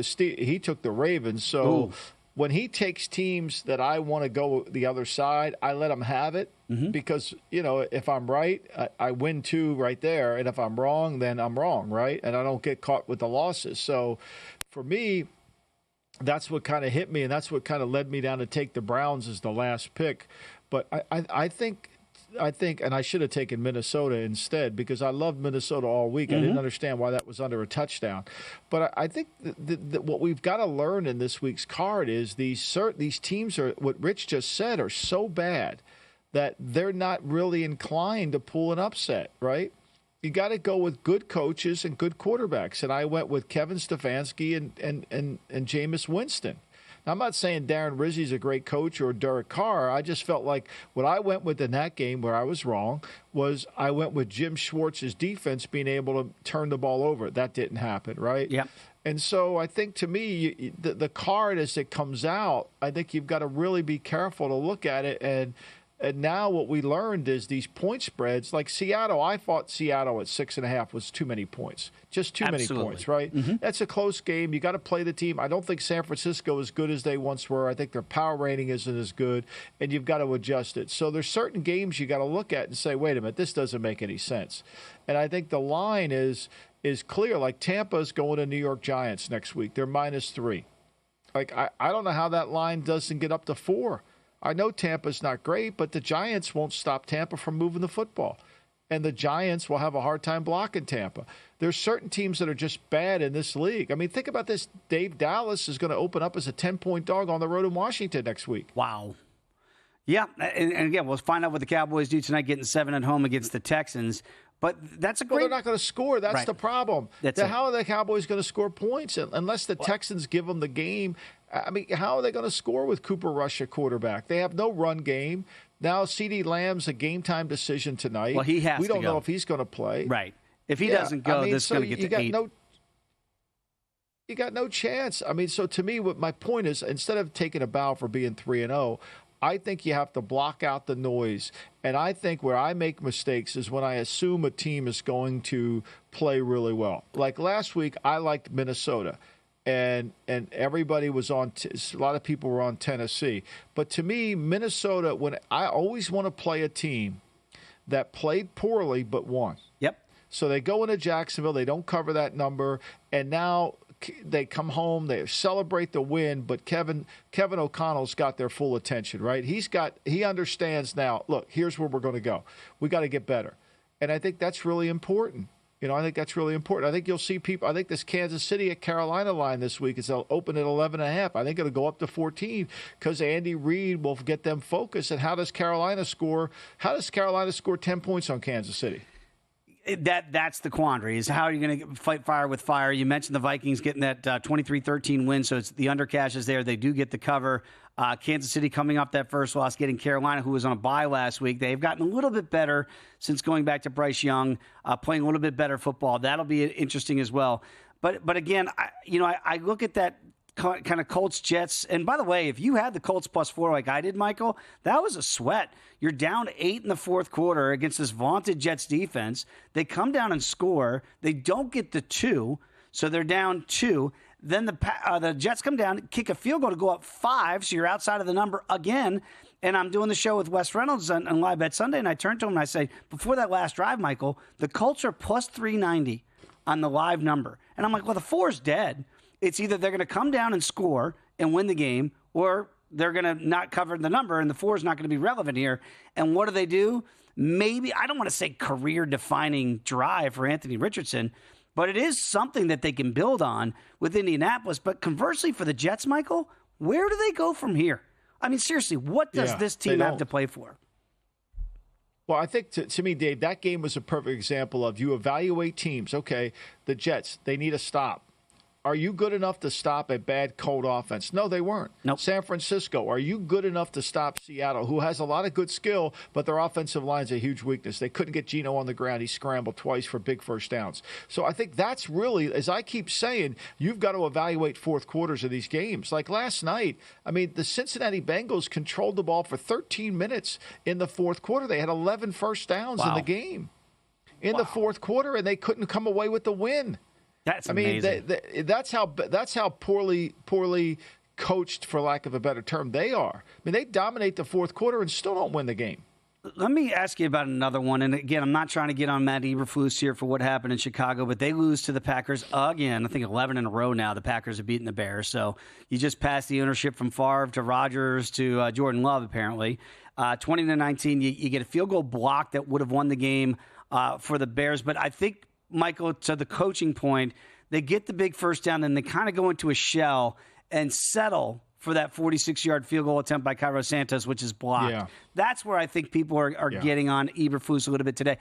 the Ravens, so. Ooh. When he takes teams that I want to go the other side, I let him have it because, if I'm right, I win 2 right there. And if I'm wrong, then I'm wrong, right? And I don't get caught with the losses. So for me, that's what kind of hit me, and that's what kind of led me down to take the Browns as the last pick. But I think, and I should have taken Minnesota instead because I loved Minnesota all week. I didn't understand why that was under a touchdown. But I think that what we've got to learn in this week's card is these teams are, what Rich just said, are so bad that they're not really inclined to pull an upset, right? You got to go with good coaches and good quarterbacks. And I went with Kevin Stefanski and Jameis Winston. I'm not saying Darren Rizzi's a great coach or Derek Carr. I just felt like what I went with in that game where I was wrong was I went with Jim Schwartz's defense being able to turn the ball over. That didn't happen, right? Yeah. And so I think to me, the card as it comes out, I think you've got to really be careful to look at it. And now what we learned is these point spreads, like Seattle, I thought Seattle at 6.5 was too many points. Just too many points, right? That's a close game. You got to play the team. I don't think San Francisco is as good as they once were. I think their power rating isn't as good, and you've got to adjust it. So there's certain games you got to look at and say, wait a minute, this doesn't make any sense. And I think the line is clear. Like Tampa's going to New York Giants next week. They're -3. Like I don't know how that line doesn't get up to 4. I know Tampa's not great, but the Giants won't stop Tampa from moving the football. And the Giants will have a hard time blocking Tampa. There's certain teams that are just bad in this league. I mean, think about this. Dave, Dallas is going to open up as a 10-point dog on the road in Washington next week. Wow. Yeah, and again, we'll find out what the Cowboys do tonight, getting 7 at home against the Texans. But that's a great... Well, they're not going to score. That's the problem. How are the Cowboys going to score points unless the Texans give them the game? I mean, how are they going to score with Cooper Rush at quarterback? They have no run game. Now, CeeDee Lamb's a game-time decision tonight. Well, he has to go. We don't know if he's going to play. Right. If he doesn't go, this is going to get to 8. You got no chance. I mean, so to me, what my point is, instead of taking a bow for being 3-0, I think you have to block out the noise. And I think where I make mistakes is when I assume a team is going to play really well. Like last week, I liked Minnesota. And everybody was on a lot of people were on Tennessee. But to me, Minnesota, when I always want to play a team that played poorly but won. Yep. So they go into Jacksonville, they don't cover that number, and now they come home, they celebrate the win, but Kevin O'Connell's got their full attention, right? He understands now, look, here's where we're going to go. We got to get better. And I think that's really important. I think that's really important. I think you'll see people. I think this Kansas City at Carolina line this week is they'll open at 11.5. I think it'll go up to 14 because Andy Reid will get them focused. And how does Carolina score? How does Carolina score 10 points on Kansas City? That's the quandary, is how are you going to fight fire with fire? You mentioned the Vikings getting that 23-13 win, so it's the undercash is there. They do get the cover. Kansas City coming off that first loss, getting Carolina, who was on a bye last week. They've gotten a little bit better since going back to Bryce Young, playing a little bit better football. That'll be interesting as well. But again, I look at that kind of Colts-Jets. And by the way, if you had the Colts +4 like I did, Michael, that was a sweat. You're down 8 in the fourth quarter against this vaunted Jets defense. They come down and score. They don't get the 2, so they're down 2. Then the Jets come down, kick a field goal to go up 5, so you're outside of the number again. And I'm doing the show with Wes Reynolds on Live Bet Sunday, and I turn to him and I say, before that last drive, Michael, the Colts are +390 on the live number. And I'm like, well, the 4's dead. It's either they're going to come down and score and win the game, or they're going to not cover the number, and the 4 is not going to be relevant here. And what do? Maybe, I don't want to say career-defining drive for Anthony Richardson, but it is something that they can build on with Indianapolis. But conversely for the Jets, Michael, where do they go from here? I mean, seriously, what does this team have to play for? Well, I think to me, Dave, that game was a perfect example of you evaluate teams. Okay, the Jets, they need a stop. Are you good enough to stop a bad Colt offense? No, they weren't. Nope. San Francisco, are you good enough to stop Seattle, who has a lot of good skill, but their offensive line's a huge weakness? They couldn't get Geno on the ground. He scrambled twice for big first downs. So I think that's really, as I keep saying, you've got to evaluate fourth quarters of these games. Like last night, I mean, the Cincinnati Bengals controlled the ball for 13 minutes in the fourth quarter. They had 11 first downs in the game in the fourth quarter, and they couldn't come away with the win. That's amazing. I mean, that's how poorly coached, for lack of a better term, they are. I mean, they dominate the fourth quarter and still don't win the game. Let me ask you about another one. And again, I'm not trying to get on Matt Eberflus here for what happened in Chicago, but they lose to the Packers again. I think 11 in a row now. The Packers have beaten the Bears. So you just passed the ownership from Favre to Rodgers to Jordan Love, apparently. 20-19, you get a field goal block that would have won the game for the Bears. But I think, Michael, to the coaching point, they get the big first down and they kind of go into a shell and settle for that 46-yard field goal attempt by Cairo Santos, which is blocked. Yeah. That's where I think people are getting on Eberflus a little bit today.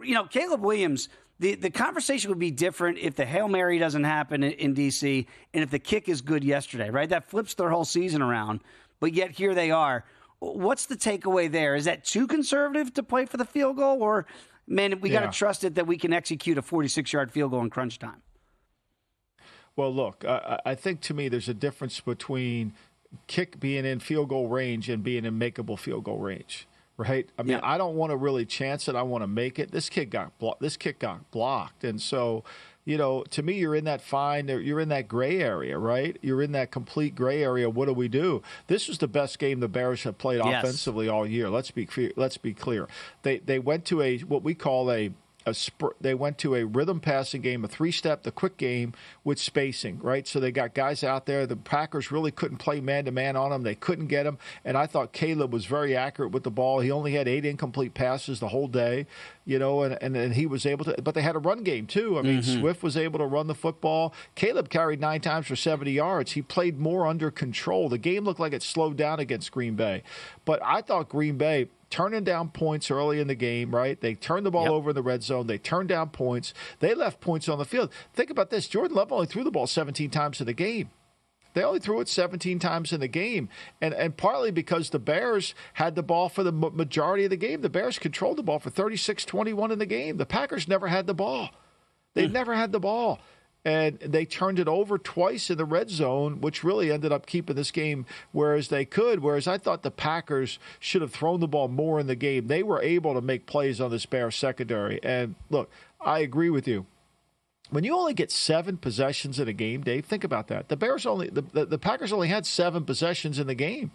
You know, Caleb Williams, the conversation would be different if the Hail Mary doesn't happen in D.C. and if the kick is good yesterday, right? That flips their whole season around. But yet here they are. What's the takeaway there? Is that too conservative to play for the field goal, or – man, we got to trust it that we can execute a 46-yard field goal in crunch time? Well, look, I think to me there's a difference between kick being in field goal range and being in makeable field goal range, right? I mean, I don't want to really chance it. I want to make it. This kick got blocked. And so, you know, to me, you're in that you're in that gray area, right? You're in that complete gray area. What do we do? This was the best game the Bears have played offensively all year. Let's be clear. They went to what we call they went to a rhythm passing game, a three-step, the quick game with spacing, right? So they got guys out there. The Packers really couldn't play man-to-man on them. They couldn't get them. And I thought Caleb was very accurate with the ball. He only had 8 incomplete passes the whole day, you know, and he was able to – but they had a run game too. I mean, Swift was able to run the football. Caleb carried 9 times for 70 yards. He played more under control. The game looked like it slowed down against Green Bay. But I thought Green Bay – turning down points early in the game, right? They turned the ball over in the red zone. They turned down points. They left points on the field. Think about this. Jordan Love only threw the ball 17 times in the game. They only threw it 17 times in the game. And partly because the Bears had the ball for the majority of the game. The Bears controlled the ball for 36-21 in the game. The Packers never had the ball. They never had the ball. And they turned it over twice in the red zone, which really ended up keeping this game whereas they could. Whereas I thought the Packers should have thrown the ball more in the game. They were able to make plays on this Bears secondary. And, look, I agree with you. When you only get 7 possessions in a game, Dave, think about that. The Packers only had 7 possessions in the game.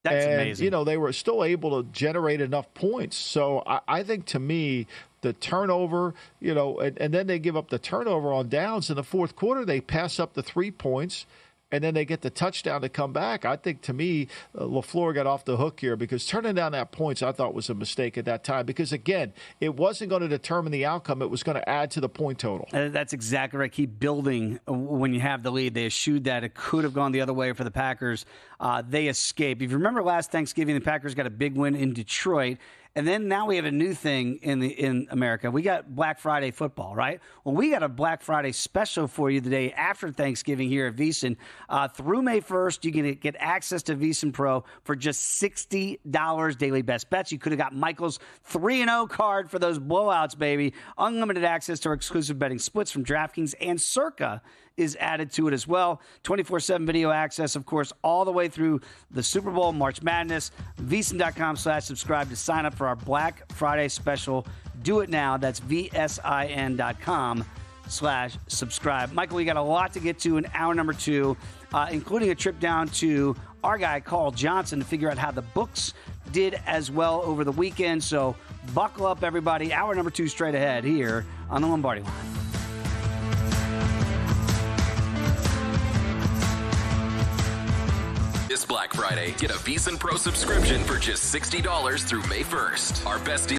That's amazing. You know, they were still able to generate enough points. So I think, to me, the turnover, you know, and then they give up the turnover on downs in the fourth quarter. They pass up the 3 points, and then they get the touchdown to come back. I think, to me, LaFleur got off the hook here because turning down that points I thought was a mistake at that time because, again, it wasn't going to determine the outcome. It was going to add to the point total. That's exactly right. Keep building when you have the lead. They eschewed that. It could have gone the other way for the Packers. They escaped. If you remember last Thanksgiving, the Packers got a big win in Detroit, And then now we have a new thing in America. We got Black Friday football, right? Well, we got a Black Friday special for you the day after Thanksgiving here at VSiN. Through May 1st, you can get access to VSiN Pro for just $60 daily best bets. You could have got Michael's 3-0 card for those blowouts, baby. Unlimited access to our exclusive betting splits from DraftKings, and Circa is added to it as well. 24/7 video access, of course, all the way through the Super Bowl, March Madness. VSiN.com/subscribe to sign up for our Black Friday special. Do it now. That's VSIN.com/subscribe. Michael, we got a lot to get to in hour number 2, including a trip down to our guy, Carl Johnson, to figure out how the books did as well over the weekend. So buckle up, everybody. Hour number 2 straight ahead here on the Lombardi Line. This Black Friday, get a VSiN Pro subscription for just $60 through May 1st. Our best deal